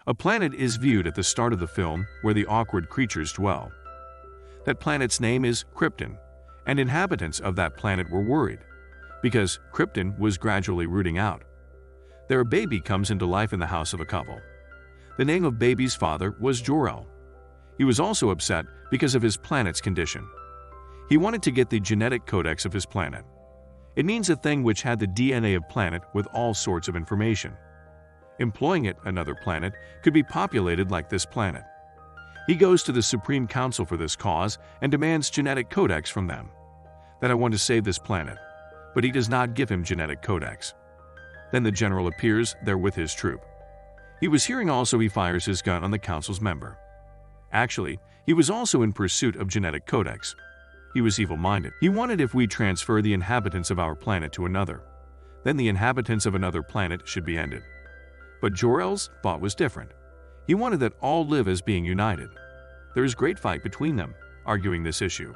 A planet is viewed at the start of the film where the awkward creatures dwell. That planet's name is Cripton, and inhabitants of that planet were worried, because Cripton was gradually rooting out. Their baby comes into life in the house of a couple. The name of baby's father was Jor-El. He was also upset because of his planet's condition. He wanted to get the genetic codex of his planet. It means a thing which had the DNA of planet with all sorts of information. Employing it, another planet could be populated like this planet. He goes to the Supreme Council for this cause and demands genetic codex from them. That I want to save this planet, but he does not give him genetic codex. Then the general appears there with his troop. He was hearing also he fires his gun on the council's member. Actually, he was also in pursuit of genetic codex. He was evil-minded. He wanted if we transfer the inhabitants of our planet to another, then the inhabitants of another planet should be ended. But Jor-El's thought was different. He wanted that all live as being united. There is great fight between them, arguing this issue.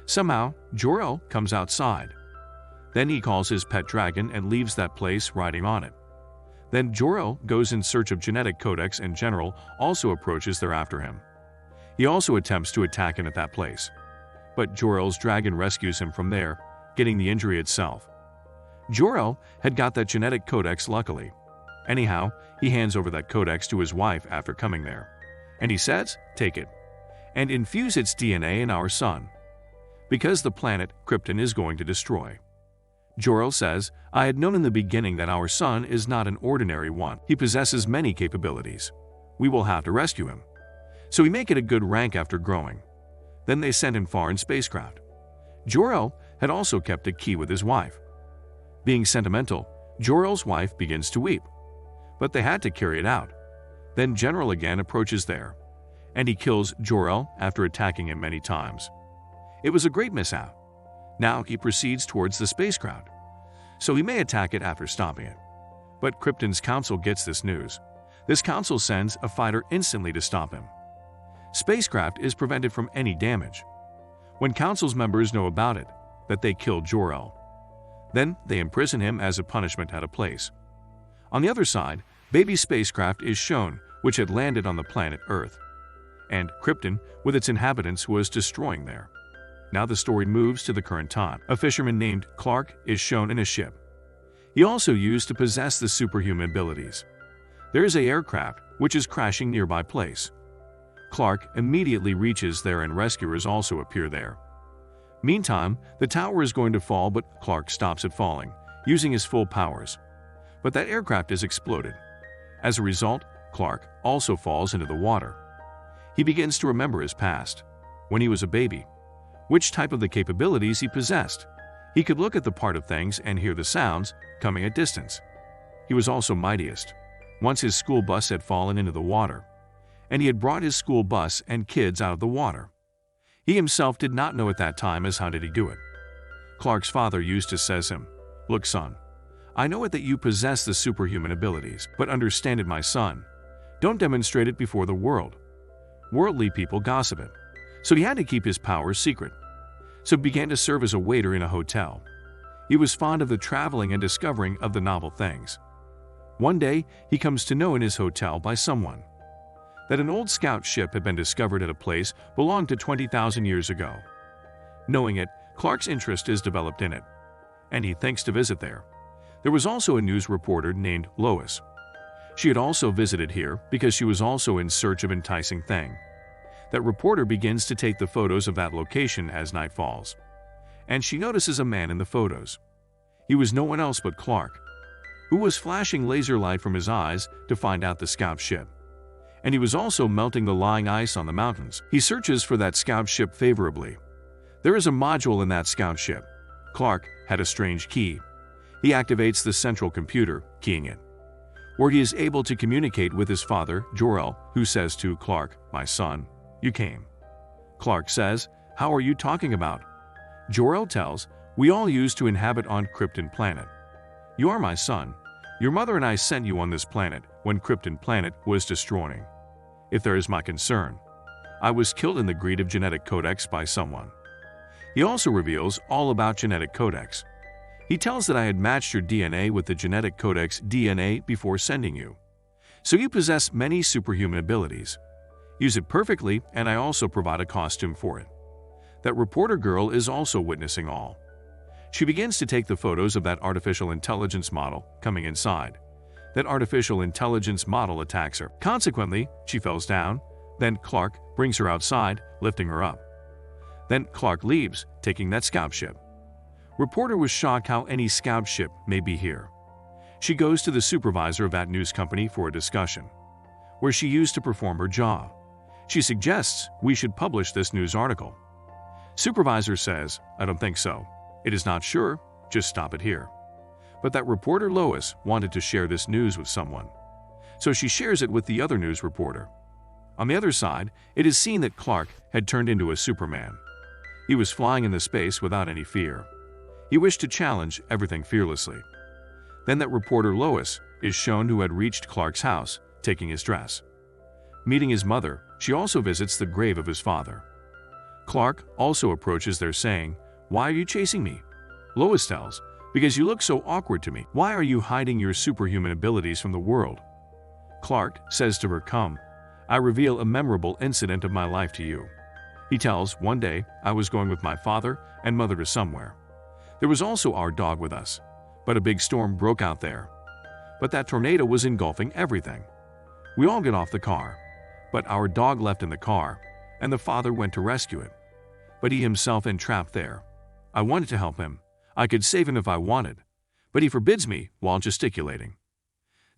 Somehow, Jor-El comes outside. Then he calls his pet dragon and leaves that place riding on it. Then Jor-El goes in search of genetic codex and General also approaches there after him. He also attempts to attack him at that place. But Jor-El's dragon rescues him from there, getting the injury itself. Jor-El had got that genetic codex luckily. Anyhow, he hands over that codex to his wife after coming there. And he says, "Take it, and infuse its DNA in our son, because the planet Cripton is going to destroy." Jor-El says, "I had known in the beginning that our son is not an ordinary one. He possesses many capabilities. We will have to rescue him. So we make it a good rank after growing." Then they sent him far in spacecraft. Jor-El had also kept a key with his wife. Being sentimental, Jor-El's wife begins to weep. But they had to carry it out. Then General again approaches there, and he kills Jor-El after attacking him many times. It was a great mishap. Now he proceeds towards the spacecraft, so he may attack it after stopping it. But Cripton's council gets this news. This council sends a fighter instantly to stop him. Spacecraft is prevented from any damage. When council's members know about it, that they killed Jor-El, then they imprison him as a punishment at a place. On the other side, baby spacecraft is shown, which had landed on the planet Earth, and Cripton, with its inhabitants, was destroying there. Now the story moves to the current time. A fisherman named Clark is shown in a ship. He also used to possess the superhuman abilities. There is an aircraft which is crashing nearby place. Clark immediately reaches there and rescuers also appear there. Meantime, the tower is going to fall, but Clark stops it falling, using his full powers. But that aircraft is exploded. As a result, Clark also falls into the water. He begins to remember his past, when he was a baby, which type of the capabilities he possessed. He could look at the part of things and hear the sounds coming at distance. He was also mightiest. Once his school bus had fallen into the water, and he had brought his school bus and kids out of the water. He himself did not know at that time as how did he do it. Clark's father used to say to him, "Look, son, I know it that you possess the superhuman abilities, but understand it, my son. Don't demonstrate it before the world. Worldly people gossip it." So he had to keep his powers secret. So he began to serve as a waiter in a hotel. He was fond of the traveling and discovering of the novel things. One day, he comes to know in his hotel by someone that an old scout ship had been discovered at a place belonged to 20,000 years ago. Knowing it, Clark's interest is developed in it, and he thinks to visit there. There was also a news reporter named Lois. She had also visited here because she was also in search of enticing thing. That reporter begins to take the photos of that location as night falls, and she notices a man in the photos. He was no one else but Clark, who was flashing laser light from his eyes to find out the scout ship. And he was also melting the lying ice on the mountains. He searches for that scout ship favorably. There is a module in that scout ship. Clark had a strange key. He activates the central computer, keying it, where he is able to communicate with his father, Jor-El, who says to Clark, "My son, you came." Clark says, "How are you talking about?" Jor-El tells, "We all used to inhabit on Cripton planet. You are my son. Your mother and I sent you on this planet when Cripton planet was destroying. If there is my concern, I was killed in the greed of genetic codex by someone." He also reveals all about genetic codex. He tells that I had matched your DNA with the genetic codex DNA before sending you. So you possess many superhuman abilities. Use it perfectly, and I also provide a costume for it. That reporter girl is also witnessing all. She begins to take the photos of that artificial intelligence model coming inside. That artificial intelligence model attacks her. Consequently, she falls down. Then Clark brings her outside, lifting her up. Then Clark leaves, taking that scout ship. Reporter was shocked how any scout ship may be here. She goes to the supervisor of that news company for a discussion, where she used to perform her job. She suggests we should publish this news article. Supervisor says, I don't think so. It is not sure, just stop it here. But that reporter Lois wanted to share this news with someone. So she shares it with the other news reporter. On the other side, it is seen that Clark had turned into a Superman. He was flying in the space without any fear. He wished to challenge everything fearlessly. Then that reporter Lois is shown who had reached Clark's house, taking his dress. Meeting his mother, she also visits the grave of his father. Clark also approaches there saying, Why are you chasing me? Lois tells, Because you look so awkward to me. Why are you hiding your superhuman abilities from the world? Clark says to her, Come, I reveal a memorable incident of my life to you. He tells, One day, I was going with my father and mother to somewhere. There was also our dog with us, but a big storm broke out there. But that tornado was engulfing everything. We all get off the car, but our dog left in the car, and the father went to rescue it. But he himself entrapped there. I wanted to help him. I could save him if I wanted, but he forbids me while gesticulating,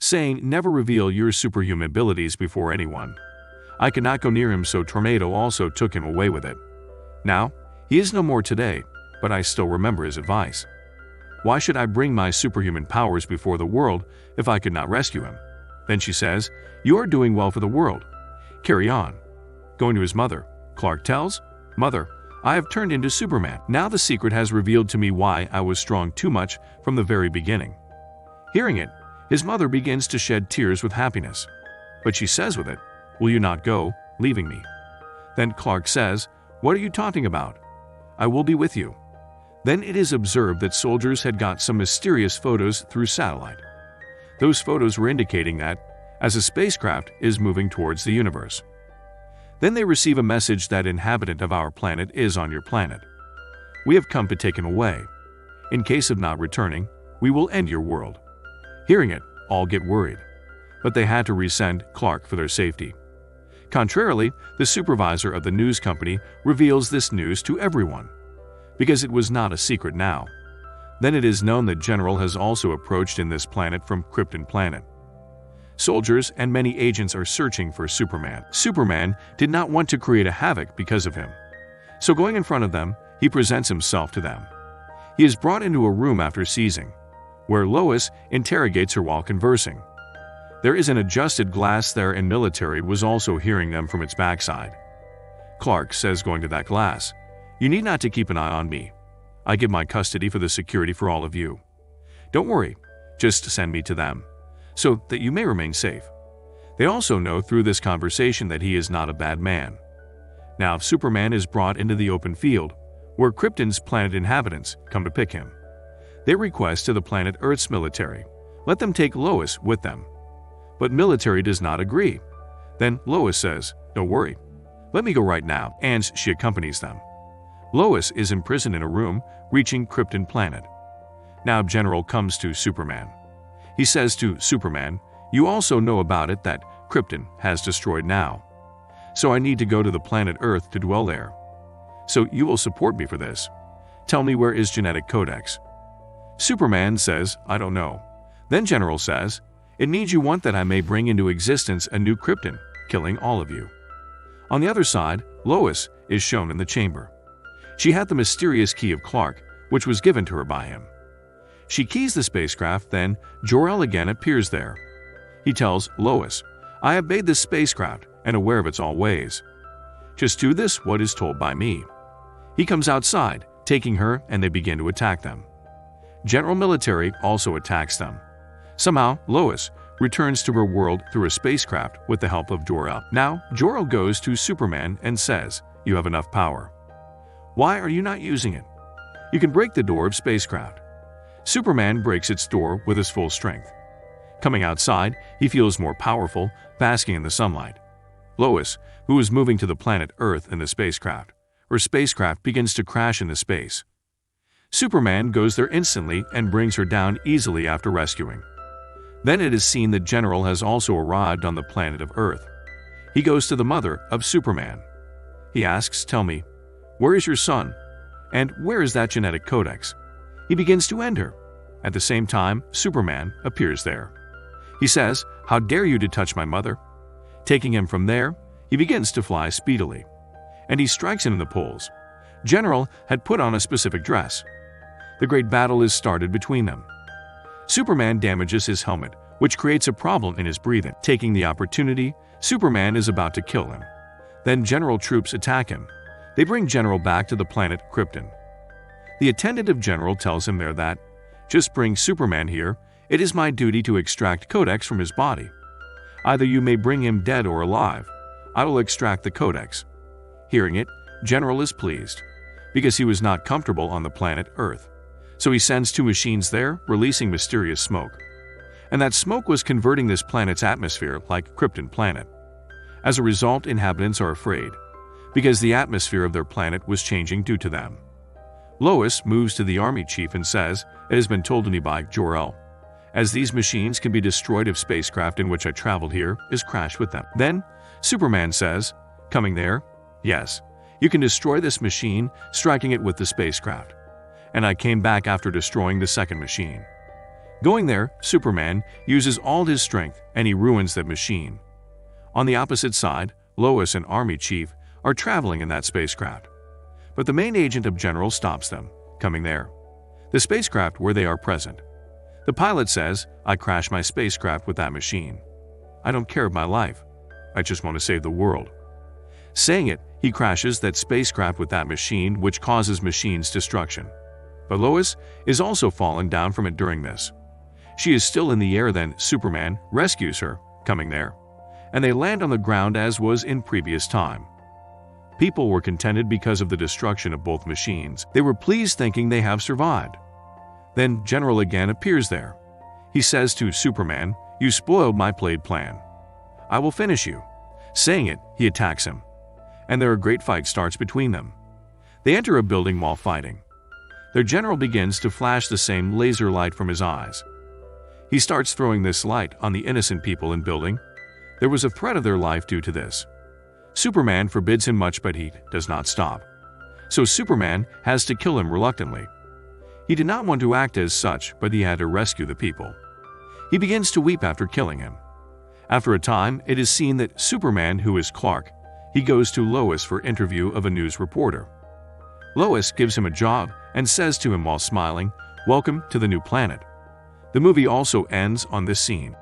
saying, Never reveal your superhuman abilities before anyone. I could not go near him, so tornado also took him away with it. Now, he is no more today, but I still remember his advice. Why should I bring my superhuman powers before the world if I could not rescue him? Then she says, You are doing well for the world. Carry on. Going to his mother, Clark tells, Mother, I have turned into Superman. Now the secret has revealed to me why I was strong too much from the very beginning. Hearing it, his mother begins to shed tears with happiness. But she says with it, Will you not go, leaving me? Then Clark says, What are you talking about? I will be with you. Then it is observed that soldiers had got some mysterious photos through satellite. Those photos were indicating that, as a spacecraft is moving towards the universe. Then they receive a message that inhabitant of our planet is on your planet. We have come to take him away. In case of not returning, we will end your world. Hearing it, all get worried. But they had to resend Clark for their safety. Contrarily, the supervisor of the news company reveals this news to everyone, because it was not a secret now. Then it is known that General has also approached in this planet from Cripton planet. Soldiers and many agents are searching for Superman. Superman did not want to create a havoc because of him. So going in front of them, he presents himself to them. He is brought into a room after seizing, where Lois interrogates her while conversing. There is an adjusted glass there, and military was also hearing them from its backside. Clark says, going to that glass, You need not to keep an eye on me. I give my custody for the security for all of you. Don't worry, just send me to them, so that you may remain safe. They also know through this conversation that he is not a bad man. Now Superman is brought into the open field, where Cripton's planet inhabitants come to pick him. They request to the planet Earth's military, let them take Lois with them. But military does not agree. Then Lois says, Don't worry, let me go right now, and she accompanies them. Lois is imprisoned in a room, reaching Cripton planet. Now General comes to Superman. He says to Superman, You also know about it that Cripton has destroyed now. So I need to go to the planet Earth to dwell there. So you will support me for this. Tell me, where is genetic codex? Superman says, I don't know. Then General says, It needs you want that I may bring into existence a new Cripton, killing all of you. On the other side, Lois is shown in the chamber. She had the mysterious key of Clark, which was given to her by him. She keys the spacecraft, then Jor-El again appears there. He tells Lois, I have made this spacecraft and aware of its all ways. Just do this what is told by me. He comes outside, taking her, and they begin to attack them. General Military also attacks them. Somehow, Lois returns to her world through a spacecraft with the help of Jor-El. Now, Jor-El goes to Superman and says, You have enough power. Why are you not using it? You can break the door of spacecraft. Superman breaks its door with his full strength. Coming outside, he feels more powerful, basking in the sunlight. Lois, who is moving to the planet Earth in the spacecraft, her spacecraft begins to crash into space. Superman goes there instantly and brings her down easily after rescuing. Then it is seen that General has also arrived on the planet of Earth. He goes to the mother of Superman. He asks, "Tell me, where is your son? And where is that genetic codex?" He begins to end her. At the same time, Superman appears there. He says, "How dare you to touch my mother?" Taking him from there, he begins to fly speedily. And he strikes him in the poles. General had put on a specific dress. The great battle is started between them. Superman damages his helmet, which creates a problem in his breathing. Taking the opportunity, Superman is about to kill him. Then General troops attack him. They bring General back to the planet Cripton. The attendant of General tells him there that, "Just bring Superman here. It is my duty to extract codex from his body. Either you may bring him dead or alive. I will extract the codex." Hearing it, General is pleased, because he was not comfortable on the planet Earth. So he sends 2 machines there, releasing mysterious smoke. And that smoke was converting this planet's atmosphere like Cripton planet. As a result, inhabitants are afraid, because the atmosphere of their planet was changing due to them. Lois moves to the army chief and says, "It has been told to me by Jor-El, as these machines can be destroyed if spacecraft in which I traveled here is crashed with them." Then Superman says, "Coming there? Yes, you can destroy this machine, striking it with the spacecraft." And I came back after destroying the second machine. Going there, Superman uses all his strength and he ruins that machine. On the opposite side, Lois and Army Chief are traveling in that spacecraft. But the main agent of General stops them, coming there. The spacecraft where they are present. The pilot says, "I crashed my spacecraft with that machine. I don't care about my life. I just want to save the world." Saying it, he crashes that spacecraft with that machine, which causes machine's destruction. But Lois is also fallen down from it during this. She is still in the air, then Superman rescues her, coming there. And they land on the ground as was in previous time. People were contented because of the destruction of both machines. They were pleased thinking they have survived. Then General again appears there. He says to Superman, "You spoiled my played plan. I will finish you." Saying it, he attacks him. And there a great fight starts between them. They enter a building while fighting. Their general begins to flash the same laser light from his eyes. He starts throwing this light on the innocent people in building. There was a threat of their life due to this. Superman forbids him much, but he does not stop. So Superman has to kill him reluctantly. He did not want to act as such, but he had to rescue the people. He begins to weep after killing him. After a time, it is seen that Superman, who is Clark, he goes to Lois for interview of a news reporter. Lois gives him a job and says to him while smiling, "Welcome to the new planet." The movie also ends on this scene.